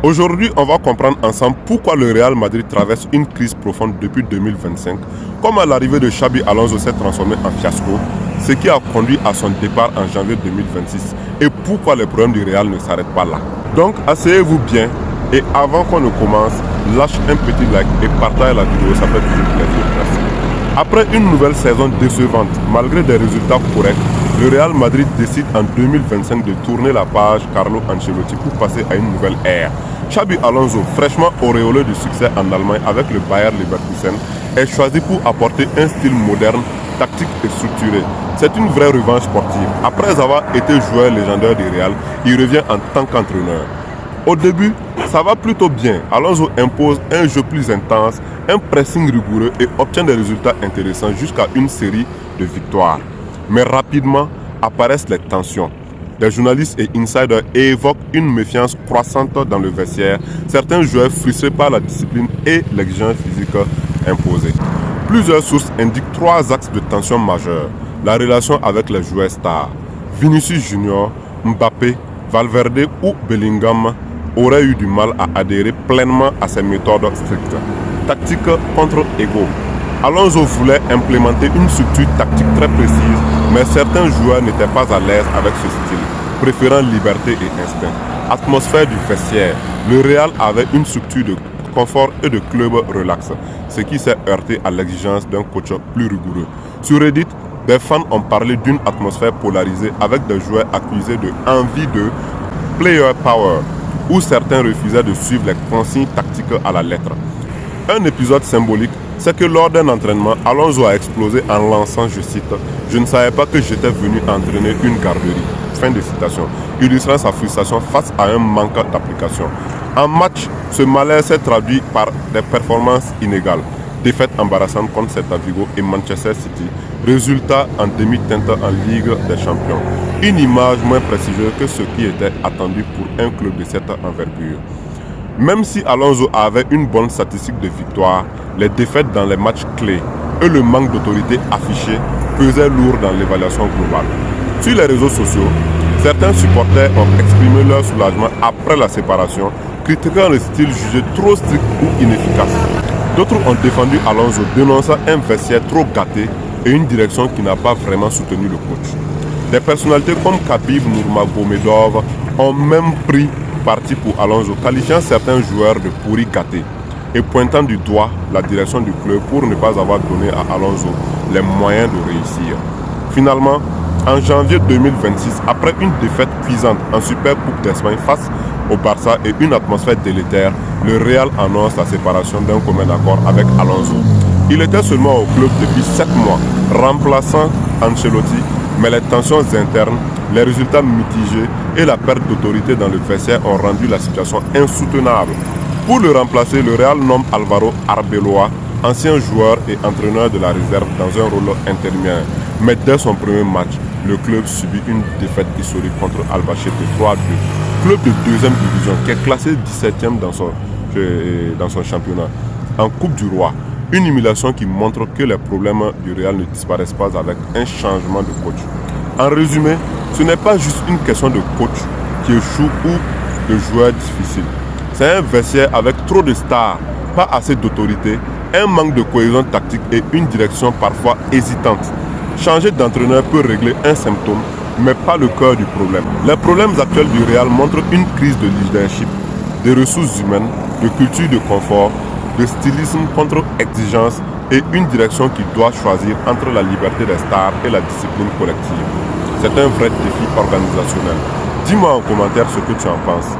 Aujourd'hui, on va comprendre ensemble pourquoi le Real Madrid traverse une crise profonde depuis 2025, comment l'arrivée de Xabi Alonso s'est transformée en fiasco, ce qui a conduit à son départ en janvier 2026 et pourquoi les problèmes du Real ne s'arrêtent pas là. Donc, asseyez-vous bien et avant qu'on ne commence, lâche un petit like et partage la vidéo, ça fait toujours plaisir. Merci. Après une nouvelle saison décevante, malgré des résultats corrects, le Real Madrid décide en 2025 de tourner la page Carlo Ancelotti pour passer à une nouvelle ère. Xabi Alonso, fraîchement auréolé de succès en Allemagne avec le Bayer Leverkusen, est choisi pour apporter un style moderne, tactique et structuré. C'est une vraie revanche sportive. Après avoir été joueur légendaire du Real, il revient en tant qu'entraîneur. Au début, ça va plutôt bien. Alonso impose un jeu plus intense, un pressing rigoureux et obtient des résultats intéressants jusqu'à une série de victoires. Mais rapidement apparaissent les tensions. Des journalistes et insiders évoquent une méfiance croissante dans le vestiaire, certains joueurs frustrés par la discipline et l'exigence physique imposée. Plusieurs sources indiquent trois axes de tension majeurs. La relation avec les joueurs stars. Vinicius Junior, Mbappé, Valverde ou Bellingham auraient eu du mal à adhérer pleinement à ces méthodes strictes. Tactique contre ego. Alonso voulait implémenter une structure tactique très précise, mais certains joueurs n'étaient pas à l'aise avec ce style, préférant liberté et instinct. Atmosphère du vestiaire. Le Real avait une structure de confort et de club relax, ce qui s'est heurté à l'exigence d'un coach plus rigoureux. Sur Reddit, des fans ont parlé d'une atmosphère polarisée avec des joueurs accusés de envie de player power, où certains refusaient de suivre les consignes tactiques à la lettre. Un épisode symbolique, c'est que lors d'un entraînement, Alonso a explosé en lançant, je cite, « Je ne savais pas que j'étais venu entraîner une garderie ». Fin de citation, illustrant sa frustration face à un manque d'application. En match, ce malaise s'est traduit par des performances inégales. Défaite embarrassante contre Celta Vigo et Manchester City. Résultat en demi-teinte en Ligue des Champions. Une image moins prestigieuse que ce qui était attendu pour un club de cette envergure. Même si Alonso avait une bonne statistique de victoire, les défaites dans les matchs clés et le manque d'autorité affiché pesaient lourd dans l'évaluation globale. Sur les réseaux sociaux, certains supporters ont exprimé leur soulagement après la séparation, critiquant le style jugé trop strict ou inefficace. D'autres ont défendu Alonso, dénonçant un vestiaire trop gâté et une direction qui n'a pas vraiment soutenu le coach. Des personnalités comme Khabib Nurmagomedov ont même pris parti pour Alonso, qualifiant certains joueurs de pourris gâtés et pointant du doigt la direction du club pour ne pas avoir donné à Alonso les moyens de réussir. Finalement, en janvier 2026, après une défaite cuisante en Super Coupe d'Espagne face au Barça et une atmosphère délétère, le Real annonce la séparation d'un commun accord avec Alonso. Il était seulement au club depuis 7 mois, remplaçant Ancelotti, mais les tensions internes, les résultats mitigés et la perte d'autorité dans le vestiaire ont rendu la situation insoutenable. Pour le remplacer, le Real nomme Álvaro Arbeloa, ancien joueur et entraîneur de la réserve, dans un rôle intermédiaire. Mais dès son premier match, le club subit une défaite historique contre Albacete 3-2. Club de 2e division qui est classé 17e dans son championnat. En Coupe du Roi, une humiliation qui montre que les problèmes du Real ne disparaissent pas avec un changement de coach. En résumé, ce n'est pas juste une question de coach qui échoue ou de joueurs difficiles. C'est un vestiaire avec trop de stars, pas assez d'autorité, un manque de cohésion tactique et une direction parfois hésitante. Changer d'entraîneur peut régler un symptôme, mais pas le cœur du problème. Les problèmes actuels du Real montrent une crise de leadership, de ressources humaines, de culture de confort, de stylisme contre exigence et une direction qui doit choisir entre la liberté des stars et la discipline collective. C'est un vrai défi organisationnel. Dis-moi en commentaire ce que tu en penses.